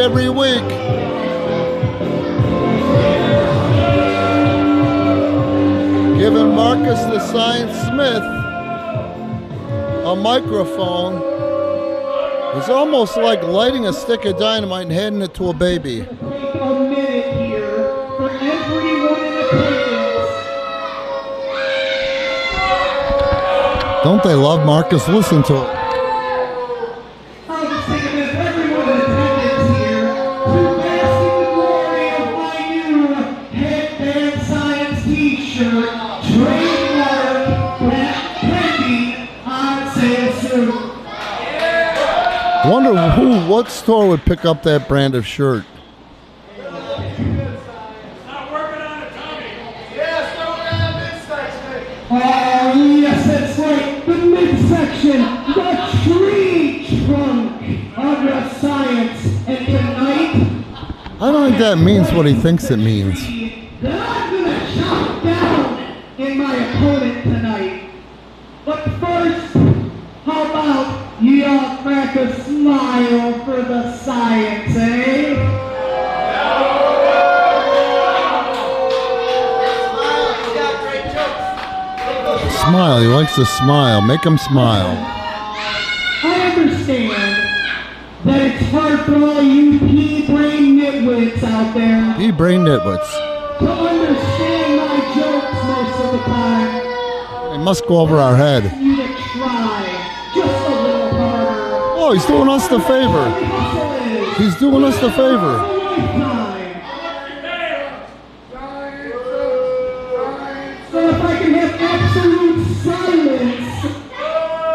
every week. Giving Marcus the Science Smith a microphone is almost like lighting a stick of dynamite and handing it to a baby. A minute here for everyone in attendance. Don't they love Marcus? Listen to it. I'm just thinking of everyone in attendance here to bask in the glory of my new Headband Science t-shirt, trademark, pending on sale soon. Wonder what store would pick up that brand of shirt. Oh, yes, that's right. The midsection, the tree trunk of science. And tonight, I don't think that means what he thinks it means. that I'm going to chop down in my opponent tonight. But first, how about y'all crack a smile for the science, eh? Smile. He likes to smile. Make him smile. I understand that it's hard for all you pea-brain nitwits out there He brain nitwits. to understand my jokes most of the time. They must go over our head. You to try just a little harder. Oh, he's doing us the favor. Hustle is He's doing us the favor. a lifetime. So if I can have absolute silence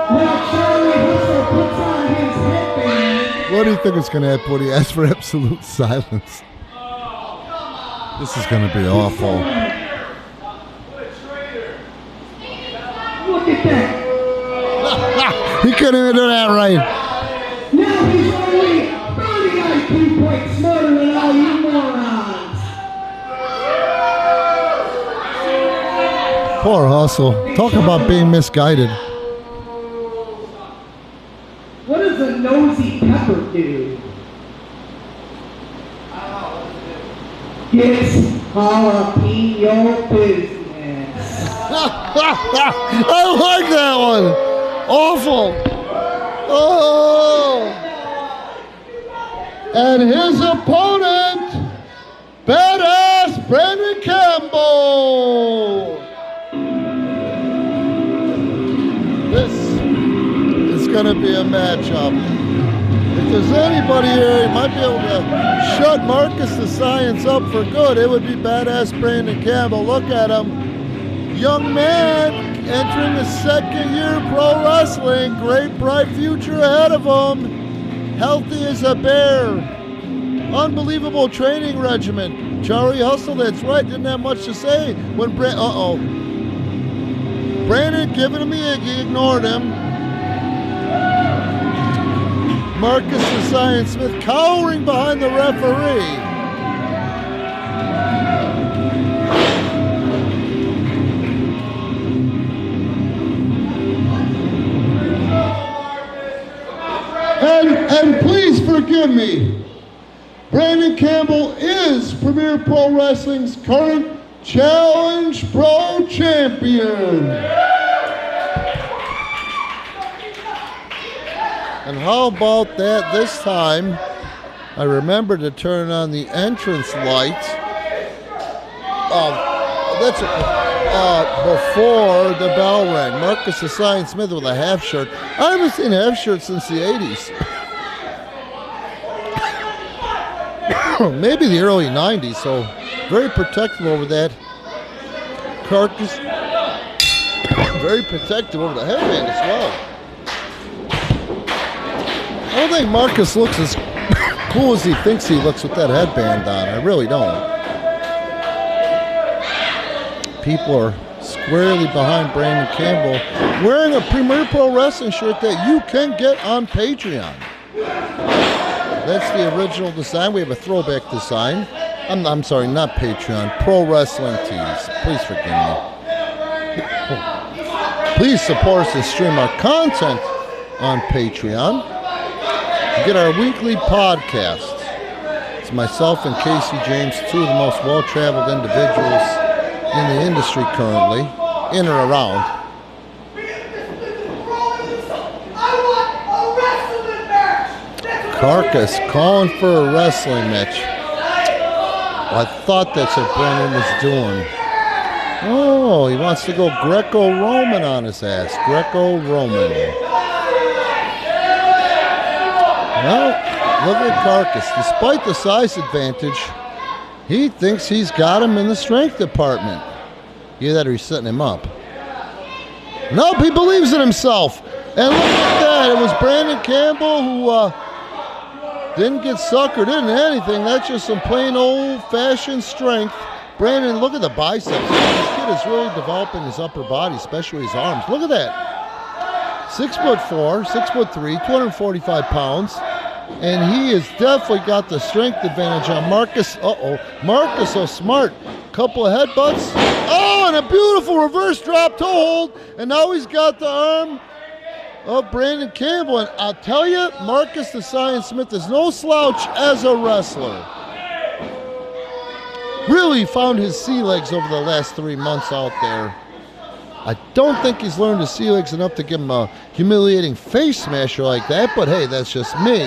while Charlie Hustle puts on his headband. What do you think it's going to happen when he asks for absolute silence? This is going to be awful. Look at that. He couldn't even do that right. Now he's only 30 IQ points smarter than all you morons. Poor Hustle. Talk about being misguided. What does a nosy pepper do? It's jalapeno business. I like that one. Awful. Oh. And his opponent, badass Branden Campbell. This is going to be a matchup. If there's anybody here who might be able to shut Marcus the Science up for good, it would be badass Branden Campbell. Look at him. Young man entering the second year of pro wrestling. Great bright future ahead of him. Healthy as a bear. Unbelievable training regimen. Charlie Hustle, that's right, didn't have much to say when Branden giving him the Iggy, ignored him. Marcus the Science Smith cowering behind the referee. And please forgive me, Branden Campbell is Premier Pro Wrestling's current Challenge Pro Champion. And how about that this time? I remember to turn on the entrance light. That's before the bell rang. Marcus the Science Smith with a half shirt. I haven't seen a half shirt since the 80s. Maybe the early 90s, so very protective over that carcass. Very protective over the headband as well. I don't think Marcus looks as cool as he thinks he looks with that headband on. I really don't. People are squarely behind Branden Campbell wearing a Premier Pro Wrestling shirt that you can get on Patreon. That's the original design. We have a throwback design. I'm sorry, not Patreon. Pro Wrestling Tees. Please forgive me. Please support us and stream our content on Patreon. Get our weekly podcast. It's myself and Casey James, two of the most well-traveled individuals in the industry currently, in or around. Carcass calling for a wrestling match. Well, I thought that's what Branden was doing. Oh, he wants to go Greco-Roman on his ass. Greco-Roman. Well, look at Carcass. Despite the size advantage, he thinks he's got him in the strength department. Either that or he's setting him up. Nope, he believes in himself. And look at that. It was Branden Campbell who didn't get suckered into anything. That's just some plain old-fashioned strength. Branden, look at the biceps. This kid is really developing his upper body, especially his arms. Look at that. 6'4", 6'3", 245 pounds. And he has definitely got the strength advantage on Marcus. Marcus so smart. Couple of headbutts. Oh, and a beautiful reverse drop toe hold. And now he's got the arm of Branden Campbell. And I'll tell you, Marcus the Science Smith is no slouch as a wrestler. Really found his sea legs over the last 3 months out there. I don't think he's learned his sea legs enough to give him a humiliating face smasher like that, but hey, that's just me.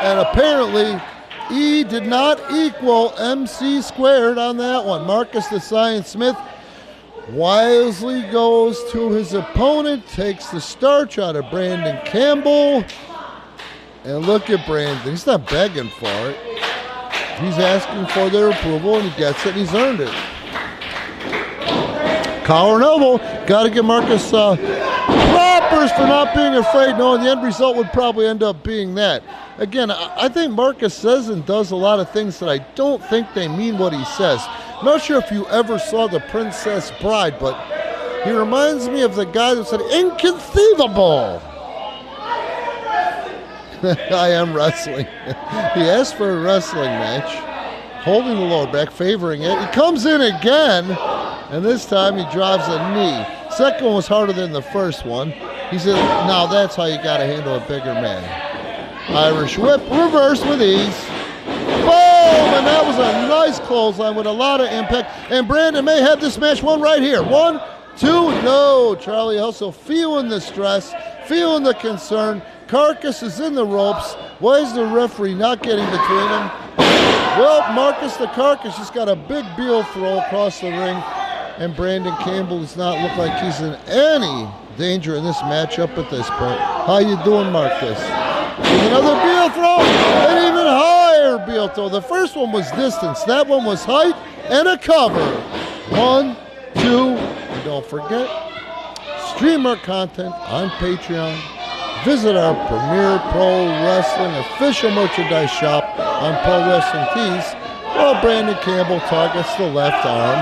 And apparently, E did not equal MC squared on that one. Marcus the Science Smith wisely goes to his opponent, takes the starch out of Branden Campbell. And look at Branden. He's not begging for it. He's asking for their approval, and he gets it, and he's earned it. Collar and elbow. Got to give Marcus props for not being afraid, knowing the end result would probably end up being that. Again, I think Marcus says and does a lot of things that I don't think they mean what he says. I'm not sure if you ever saw The Princess Bride, but he reminds me of the guy that said, "Inconceivable." I am wrestling. He asked for a wrestling match, holding the lower back, favoring it. He comes in again, and this time he drives a knee. Second one was harder than the first one. He said, now that's how you got to handle a bigger man. Irish whip, reverse with ease. Boom! And that was a nice clothesline with a lot of impact. And Branden may have this match won right here. 1, 2, no. Charlie also feeling the stress, feeling the concern. Carcass is in the ropes. Why is the referee not getting between them? Well, Marcus the Carcass just got a big Beal throw across the ring, and Branden Campbell does not look like he's in any danger in this matchup at this point. How you doing, Marcus? There's another Beal throw, an even higher Beal throw. The first one was distance. That one was height and a cover. 1, 2, and don't forget, stream our content on Patreon. Visit our Premier Pro Wrestling official merchandise shop on Pro Wrestling Tees, while Branden Campbell targets the left arm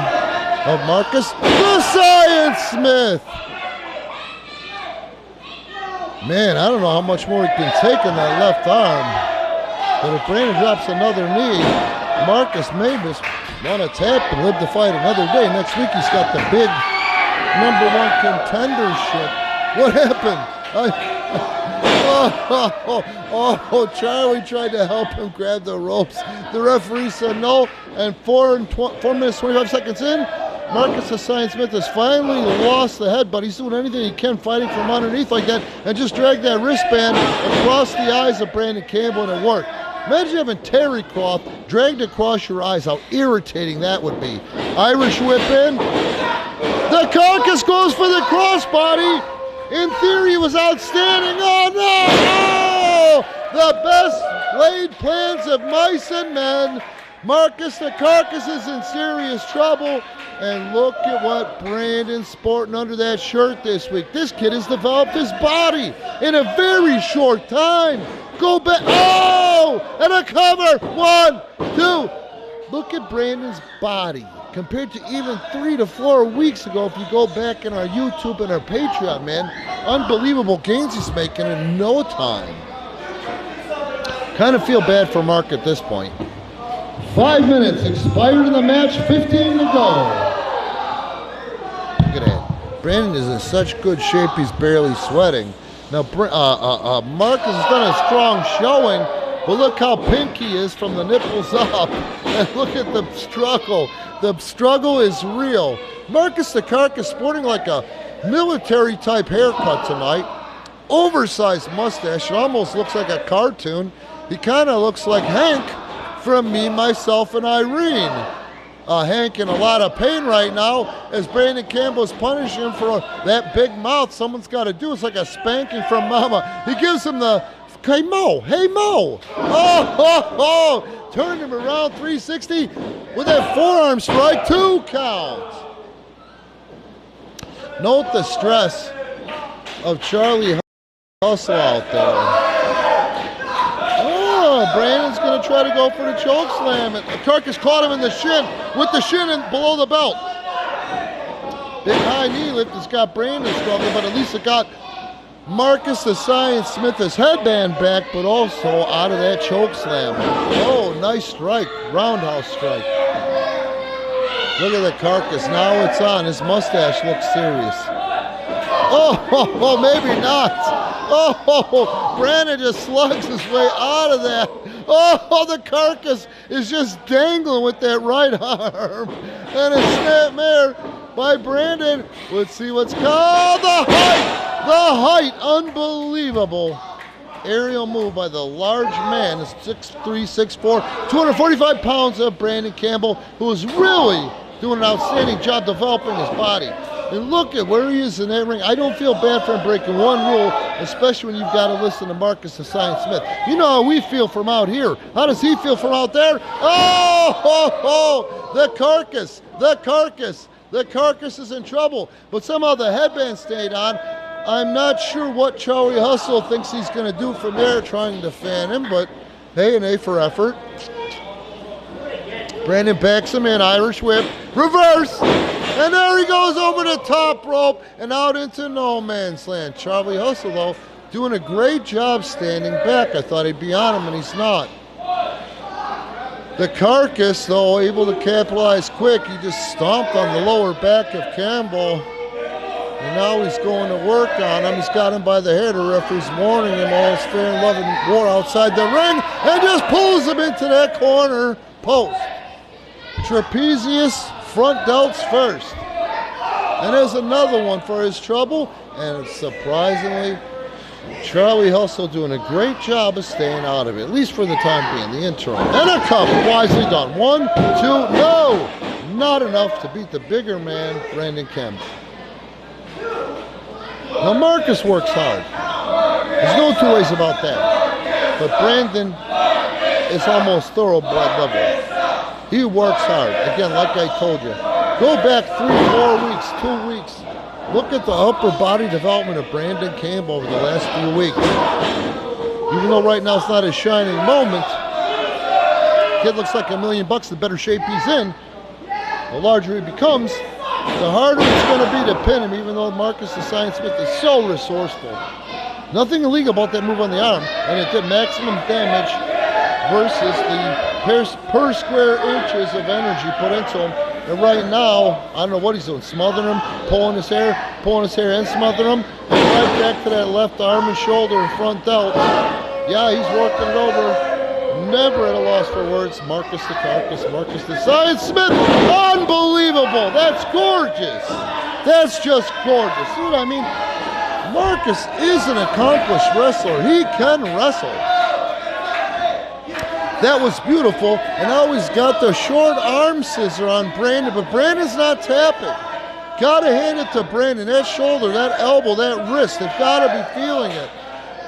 of Marcus the Science Smith. Man, I don't know how much more he can take in that left arm, but if Branden drops another knee, Marcus may just want to tap and live to fight another day. Next week he's got the big #1 contendership. What happened? Charlie tried to help him grab the ropes. The referee said no, and 4 minutes, 25 seconds in, Marcus the Science Smith has finally lost the head, but he's doing anything he can, fighting from underneath like that, and just dragged that wristband across the eyes of Branden Campbell, and it worked. Imagine having Terry Croft dragged across your eyes, how irritating that would be. Irish whip in. The Carcass goes for the crossbody. In theory, it was outstanding. Oh, no! The best laid plans of mice and men. Marcus the Carcass is in serious trouble. And look at what Branden's sporting under that shirt this week. This kid has developed his body in a very short time. Go back. Oh! And a cover. 1, 2. Look at Branden's body compared to even 3 to 4 weeks ago. If you go back in our YouTube and our Patreon, man, unbelievable gains he's making in no time. Kind of feel bad for Mark at this point. 5 minutes expired in the match, 15 to go. Look at that. Branden is in such good shape, he's barely sweating. Now, Marcus has done a strong showing, but look how pink he is from the nipples up. And look at the struggle. The struggle is real. Marcus the Carcass sporting like a military type haircut tonight. Oversized mustache. It almost looks like a cartoon. He kind of looks like Hank from Me, Myself, and Irene. Hank in a lot of pain right now as Branden Campbell is punishing him for that big mouth. Someone's got to do it. It's like a spanking from Mama. He gives him the, hey Mo, hey Mo. Oh, turned him around 360 with that forearm strike, 2 counts. Note the stress of Charlie Hustle out there. Branden's going to try to go for the choke slam. And Carcass caught him in the shin with the shin and below the belt. Big high knee lift has got Branden struggling, but at least it got Marcus the Science Smith his headband back, but also out of that choke slam. Oh, nice strike. Roundhouse strike. Look at the Carcass. Now it's on. His mustache looks serious. Oh, maybe not. Oh, Branden just slugs his way out of that. Oh, the Carcass is just dangling with that right arm. And a snapmare by Branden. Let's see what's called the height. The height, unbelievable. Aerial move by the large man, 6'3", 6'4", 245 pounds of Branden Campbell, who is really doing an outstanding job developing his body. And look at where he is in that ring. I don't feel bad for him breaking one rule, especially when you've got to listen to Marcus the Science Smith. You know how we feel from out here. How does he feel from out there? Oh, the Carcass, the Carcass. The Carcass is in trouble, but somehow the headband stayed on. I'm not sure what Charlie Hustle thinks he's going to do from there, trying to fan him, but hey, an A for effort. Branden backs him in, Irish whip, reverse, and there he goes over the top rope and out into no man's land. Charlie Hustle, though, doing a great job standing back. I thought he'd be on him, and he's not. The Carcass, though, able to capitalize quick. He just stomped on the lower back of Campbell, and now he's going to work on him. He's got him by the hair. The referee's warning him. All is fair and love and war outside the ring, and just pulls him into that corner post. Trapezius front delts first. And there's another one for his trouble, and surprisingly, Charlie Hustle doing a great job of staying out of it, at least for the time being, the interim. And a cover, wisely done. 1, 2, no! Not enough to beat the bigger man, Branden Campbell. Now Marcus works hard. There's no two ways about that. But Branden is almost thoroughbred level. He works hard. Again, like I told you, go back 3, 4 weeks, 2 weeks. Look at the upper body development of Branden Campbell over the last few weeks. Even though right now it's not a shining moment, kid looks like $1 million, the better shape he's in. The larger he becomes, the harder it's going to be to pin him, even though Marcus the Science Smith is so resourceful. Nothing illegal about that move on the arm, and it did maximum damage versus the per square inches of energy put into him. And right now, I don't know what he's doing, smothering him, pulling his hair and smothering him, and right back to that left arm and shoulder and front delt. Yeah, he's working it over. Never at a loss for words. Marcus the Carcass, Marcus the Science Smith. Unbelievable. That's gorgeous. That's just gorgeous. See what I mean? Marcus is an accomplished wrestler. He can wrestle. That was beautiful, and now he's got the short arm scissor on Branden, but Branden's not tapping. Gotta hand it to Branden. That shoulder, that elbow, that wrist, they've gotta be feeling it.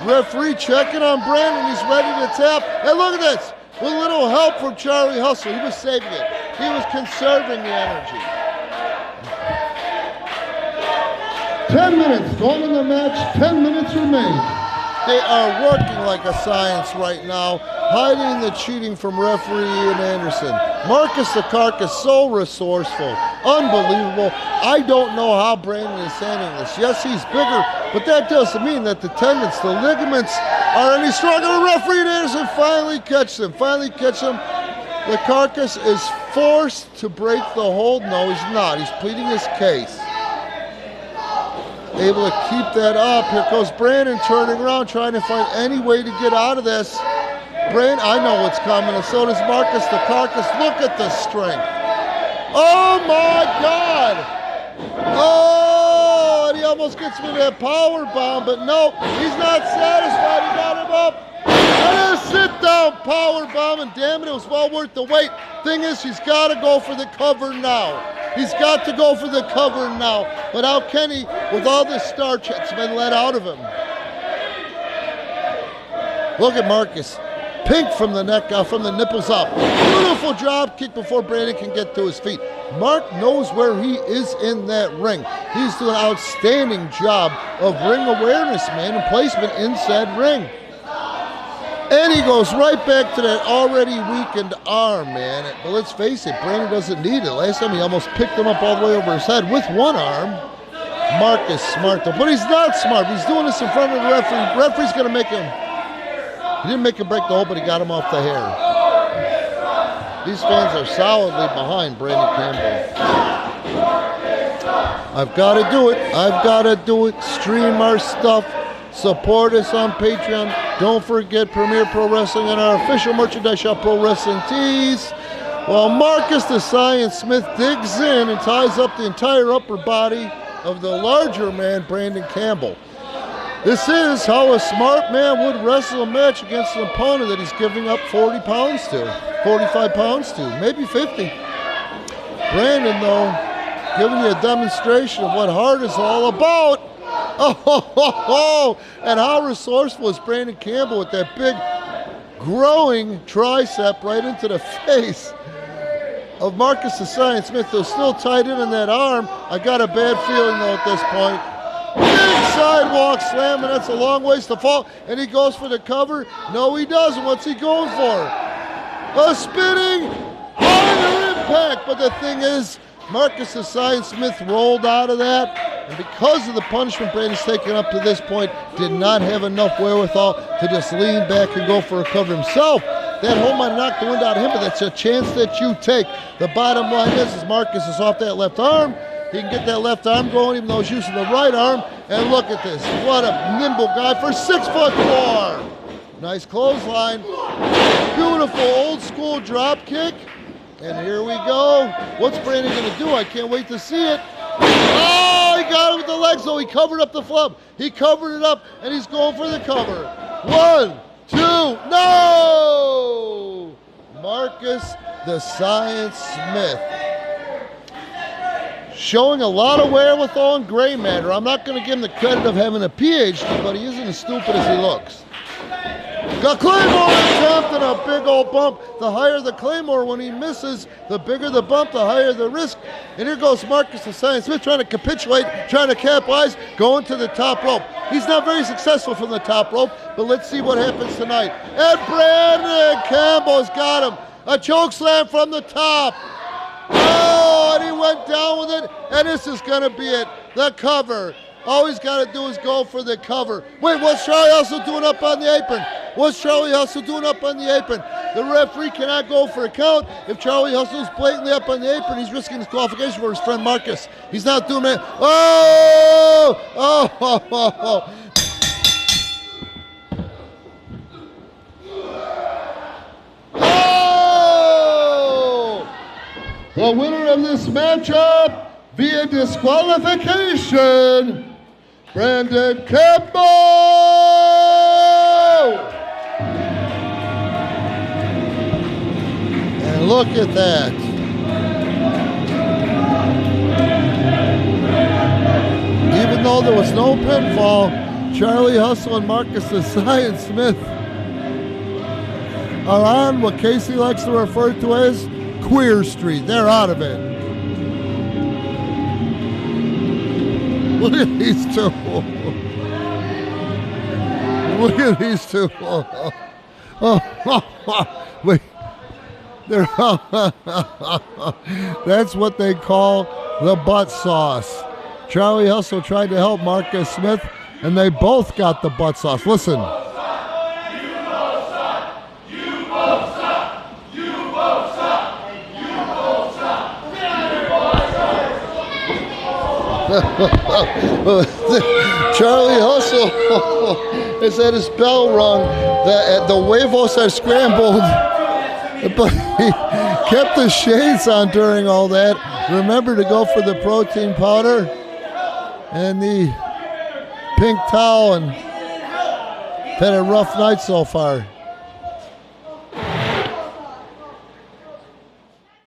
Referee checking on Branden, he's ready to tap. And look at this, with a little help from Charlie Hustle, he was saving it. He was conserving the energy. 10 minutes, gone in the match, 10 minutes remain. They are working like a science right now, hiding the cheating from referee Ian Anderson. Marcus the Carcass, so resourceful, unbelievable. I don't know how Branden is handling this. Yes, he's bigger, but that doesn't mean that the tendons, the ligaments are any stronger. Referee Ian Anderson finally catches him, The Carcass is forced to break the hold. No, he's not. He's pleading his case. able to keep that up. Here goes Branden turning around, trying to find any way to get out of this. Branden, I know what's coming, and so does Marcus the Carcass. Look at the strength. Oh my God! Oh, and he almost gets me that power bomb, but nope, he's not satisfied. He got him up. And a sit-down power bomb, and damn it, it was well worth the wait. Thing is, he's got to go for the cover now. He's got to go for the cover now. But how can he, with all this starch that's been let out of him? Look at Marcus. Pink from the neck, from the nipples up. Beautiful drop kick before Branden can get to his feet. Mark knows where he is in that ring. He's doing an outstanding job of ring awareness, man, and placement inside ring. And he goes right back to that already weakened arm, man. But let's face it, Branden doesn't need it. Last time he almost picked him up all the way over his head with one arm. Marcus smart though, but he's not smart. He's doing this in front of the referee. The referee's gonna make him. He didn't make him break the hole, but he got him off the hair. These fans are solidly behind Branden Campbell. I've got to do it. I've got to do it. Stream our stuff. Support us on Patreon. Don't forget Premier Pro Wrestling and our official merchandise shop, Pro Wrestling Tees. While Marcus the Science Smith digs in and ties up the entire upper body of the larger man, Branden Campbell. This is how a smart man would wrestle a match against an opponent that he's giving up 40 pounds to, 45 pounds to, maybe 50. Branden, though, giving you a demonstration of what hard is all about. Oh, and how resourceful is Branden Campbell with that big growing tricep right into the face of Marcus the Science Smith, who's still tied in that arm. I got a bad feeling, though, at this point. Big sidewalk slam, and that's a long ways to fall. And he goes for the cover. No, he doesn't. What's he going for? A spinning higher impact. But the thing is, Marcus the Science Smith rolled out of that. And because of the punishment Branden's taken up to this point, did not have enough wherewithal to just lean back and go for a cover himself. That hole might knock the wind out of him, but that's a chance that you take. The bottom line is Marcus is off that left arm. He can get that left arm going even though he's using the right arm. And look at this. What a nimble guy for 6'4". Nice clothesline. Beautiful old school drop kick. And here we go. What's Branden going to do? I can't wait to see it. Oh, he got it with the legs, though. He covered up the flub. He covered it up, and he's going for the cover. 1, 2, no! Marcus the Science Smith. Showing a lot of wherewithal in gray matter. I'm not going to give him the credit of having a PhD, but he isn't as stupid as he looks. Got Claymore attempt and a big old bump. The higher the Claymore when he misses, the bigger the bump, the higher the risk. And here goes Marcus the Science Smith trying to capitulate, trying to capitalize, going to the top rope. He's not very successful from the top rope, but let's see what happens tonight. And Branden Campbell's got him. A choke slam from the top. Oh, and he went down with it, and this is going to be it. The cover. All he's got to do is go for the cover. Wait, what's Charlie Hustle doing up on the apron? What's Charlie Hustle doing up on the apron? The referee cannot go for a count. If Charlie Hustle is blatantly up on the apron, he's risking his qualification for his friend Marcus. He's not doing that. Oh! Oh! Oh! Oh! Oh! The winner of this matchup via disqualification, Branden Campbell! And look at that. Even though there was no pinfall, Charlie Hustle and Marcus the Science Smith are on what Casey likes to refer to as Queer Street. They're out of it. Look at these two. Look at these two. Wait. That's what they call the butt sauce. Charlie Hustle tried to help Marcus Smith, and they both got the butt sauce. Listen. Charlie Hustle has had his bell rung. The huevos are scrambled, but he kept the shades on during all that. Remember to go for the protein powder and the pink towel, and had a rough night so far.